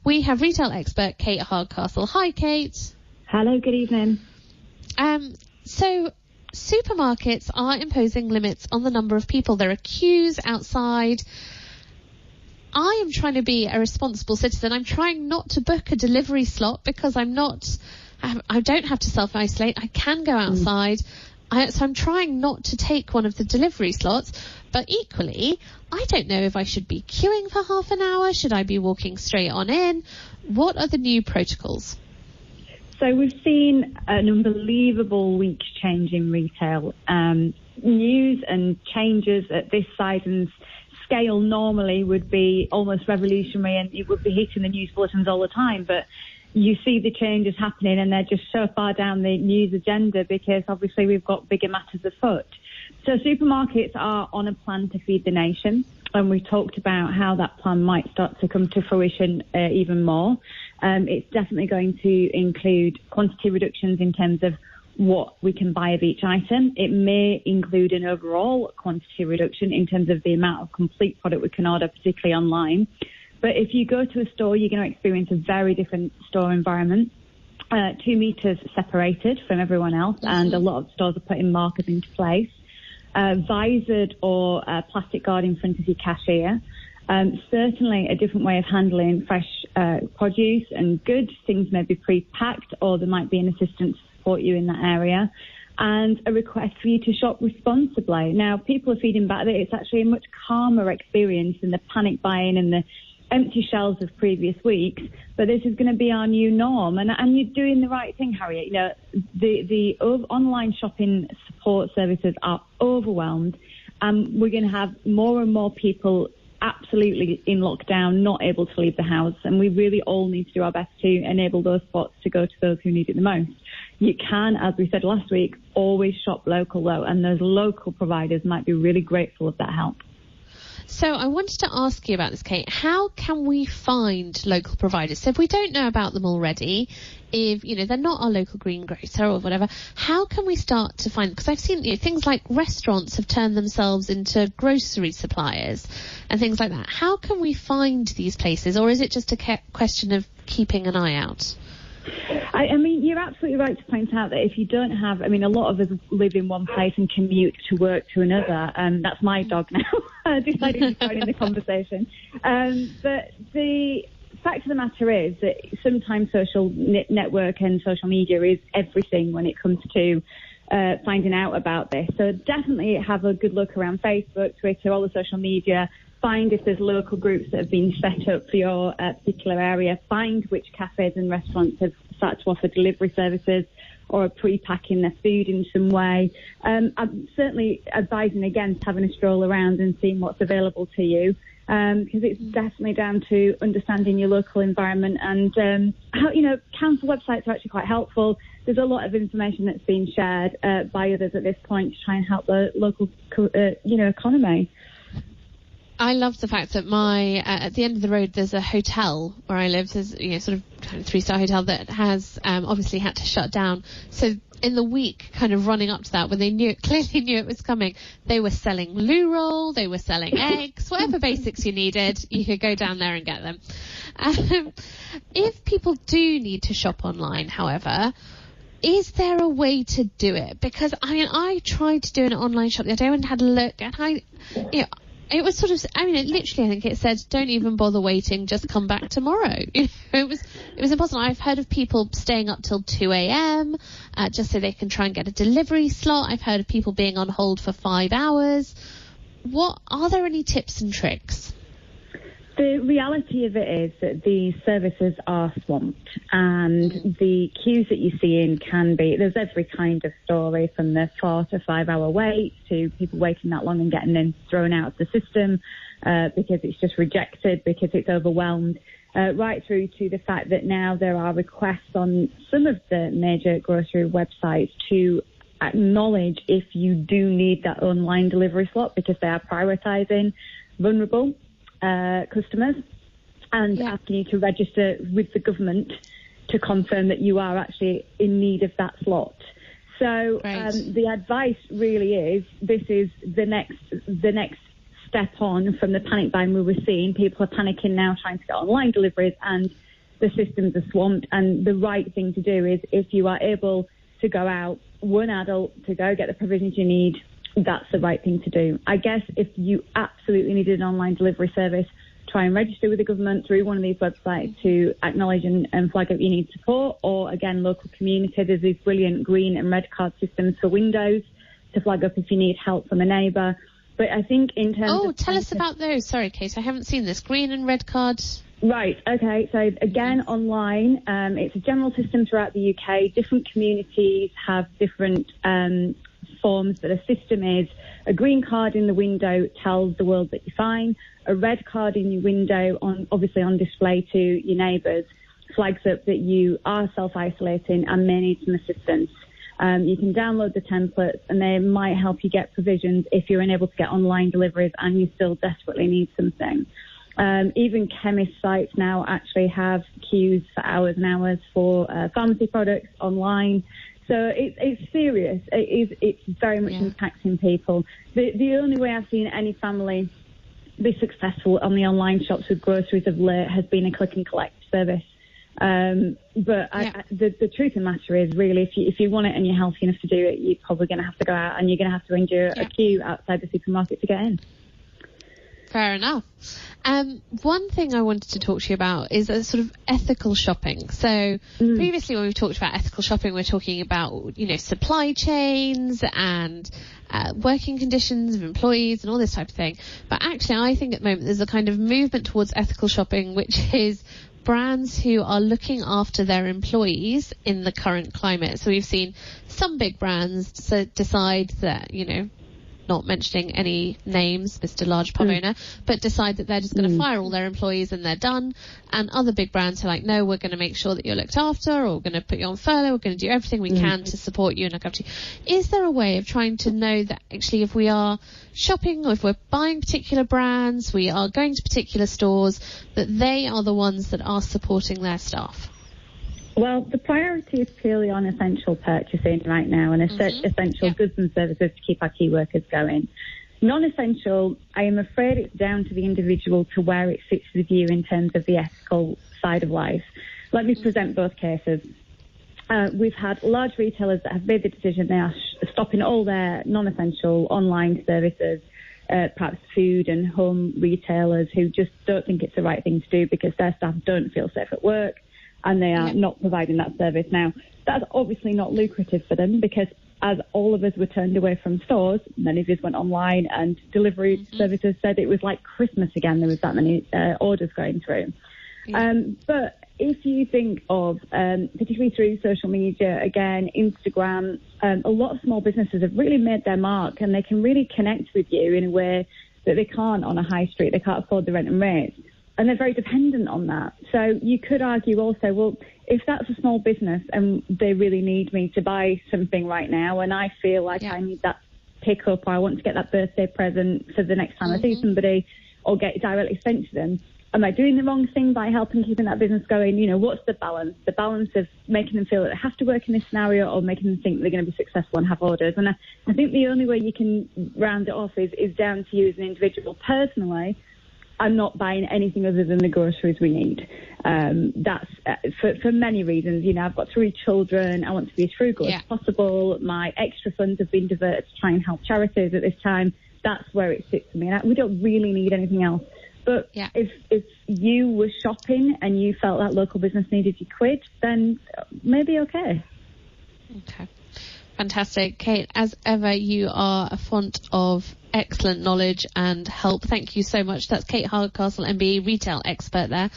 we have retail expert Kate Hardcastle. Hi, Kate. Hello, good evening. So supermarkets are imposing limits on the number of people. There are queues outside. I am trying to be a responsible citizen. I'm trying not to book a delivery slot because I don't have to self-isolate. I can go outside. So I'm trying not to take one of the delivery slots. But equally, I don't know if I should be queuing for half an hour. Should I be walking straight on in? What are the new protocols? So we've seen an unbelievable week change in retail. News and changes at this size and scale normally would be almost revolutionary, and it would be hitting the news bulletins all the time. But you see the changes happening, and they're just so far down the news agenda because obviously we've got bigger matters afoot. So supermarkets are on a plan to feed the nation, and we talked about how that plan might start to come to fruition even more. It's definitely going to include quantity reductions in terms of what we can buy of each item. It may include an overall quantity reduction in terms of the amount of complete product we can order, particularly online. But if you go to a store, you're going to experience a very different store environment. 2 meters separated from everyone else, and a lot of stores are putting markers into place. Visored or plastic guard in front of your cashier. Certainly a different way of handling fresh produce and goods. Things may be pre-packed, or there might be an assistant to support you in that area. And a request for you to shop responsibly. Now, people are feeding back that it's actually a much calmer experience than the panic buying and the empty shelves of previous weeks, but this is going to be our new norm. And you're doing the right thing, Harriet. You know, the online shopping support services are overwhelmed, and we're going to have more and more people absolutely in lockdown, not able to leave the house, and we really all need to do our best to enable those spots to go to those who need it the most. You can, as we said last week, always shop local though, and those local providers might be really grateful of that help. So I wanted to ask you about this, Kate. How can we find local providers? So if we don't know about them already, if they're not our local greengrocer or whatever, how can we start to find them? Because I've seen things like restaurants have turned themselves into grocery suppliers and things like that. How can we find these places, or is it just a question of keeping an eye out? I mean, you're absolutely right to point out that if you don't have, a lot of us live in one place and commute to work to another, and that's my dog now. I decided to join in the conversation. But the fact of the matter is that sometimes social network and social media is everything when it comes to finding out about this. So definitely have a good look around Facebook, Twitter, all the social media. Find if there's local groups that have been set up for your particular area. Find which cafes and restaurants have started to offer delivery services or are pre-packing their food in some way. I'm certainly advising against having a stroll around and seeing what's available to you, because it's definitely down to understanding your local environment. And, council websites are actually quite helpful. There's a lot of information that's being shared by others at this point to try and help the local, economy. I love the fact that at the end of the road, there's a hotel where I live. There's, sort of kind of 3-star hotel that has obviously had to shut down. So in the week kind of running up to that, when they clearly knew it was coming, they were selling loo roll, they were selling eggs, whatever basics you needed, you could go down there and get them. If people do need to shop online, however, is there a way to do it? Because, I tried to do an online shop the other day and had a look, and it was sort of, I think it said, don't even bother waiting, just come back tomorrow. It was impossible. I've heard of people staying up till 2 a.m. Just so they can try and get a delivery slot. I've heard of people being on hold for 5 hours. Are there any tips and tricks? The reality of it is that these services are swamped, and the queues that you see in there's every kind of story, from the 4 to 5 hour wait to people waiting that long and getting them thrown out of the system because it's just rejected, because it's overwhelmed, right through to the fact that now there are requests on some of the major grocery websites to acknowledge if you do need that online delivery slot, because they are prioritising vulnerable customers and asking you to register with the government to confirm that you are actually in need of that slot. So the advice really is, this is the next step on from the panic buying we were seeing. People are panicking now, trying to get online deliveries, and the systems are swamped. And the right thing to do is, if you are able to go out, one adult, to go get the provisions you need, that's the right thing to do. I guess if you absolutely needed an online delivery service, try and register with the government through one of these websites to acknowledge and flag up you need support, or again, local community. There's these brilliant green and red card systems for Windows to flag up if you need help from a neighbour. But I think in terms of... tell us about those. Sorry, Kate, I haven't seen this. Green and red cards. Right, okay. So again, online, it's a general system throughout the UK. Different communities have different forms, but the system is a green card in the window tells the world that you're fine. A red card in your window, obviously on display to your neighbours, flags up that you are self-isolating and may need some assistance. You can download the templates and they might help you get provisions if you're unable to get online deliveries and you still desperately need something. Even chemist sites now actually have queues for hours and hours for pharmacy products online. So it's serious. It's very much impacting people. The only way I've seen any family be successful on the online shops with groceries of late has been a click and collect service. But the truth of the matter is, really, if you want it and you're healthy enough to do it, you're probably going to have to go out and you're going to have to endure a queue outside the supermarket to get in. Fair enough. One thing I wanted to talk to you about is a sort of ethical shopping. So previously when we've talked about ethical shopping, we're talking about, supply chains and working conditions of employees and all this type of thing. But actually, I think at the moment there's a kind of movement towards ethical shopping, which is brands who are looking after their employees in the current climate. So we've seen some big brands decide that, not mentioning any names, Mr. Large Pub owner, but decide that they're just going to fire all their employees and they're done. And other big brands are like, no, we're going to make sure that you're looked after, or we're going to put you on furlough, we're going to do everything we can to support you and look after you. Is there a way of trying to know that actually if we are shopping or if we're buying particular brands, we are going to particular stores, that they are the ones that are supporting their staff? Well, the priority is purely on essential purchasing right now and essential goods and services to keep our key workers going. Non-essential, I am afraid it's down to the individual to where it sits with you in terms of the ethical side of life. Let me present both cases. We've had large retailers that have made the decision they are stopping all their non-essential online services, perhaps food and home retailers who just don't think it's the right thing to do because their staff don't feel safe at work, and they are not providing that service. Now, that's obviously not lucrative for them because as all of us were turned away from stores, many of us went online, and delivery services said it was like Christmas again. There was that many orders going through. But if you think of, particularly through social media, again, Instagram, a lot of small businesses have really made their mark, and they can really connect with you in a way that they can't on a high street. They can't afford the rent and rates. And they're very dependent on that. So you could argue also, well, if that's a small business and they really need me to buy something right now and I feel like I need that pickup, or I want to get that birthday present for the next time I see somebody, or get it directly sent to them, am I doing the wrong thing by helping keeping that business going? What's the balance? The balance of making them feel that they have to work in this scenario or making them think they're going to be successful and have orders. And I think the only way you can round it off is down to you as an individual. Personally, I'm not buying anything other than the groceries we need. That's for many reasons. I've got 3 children. I want to be as frugal as possible. My extra funds have been diverted to try and help charities at this time. That's where it sits for me. And we don't really need anything else. But if you were shopping and you felt that local business needed you quid, then maybe okay. Okay. Fantastic. Kate, as ever, you are a font of excellent knowledge and help. Thank you so much. That's Kate Hardcastle MBE, retail expert there.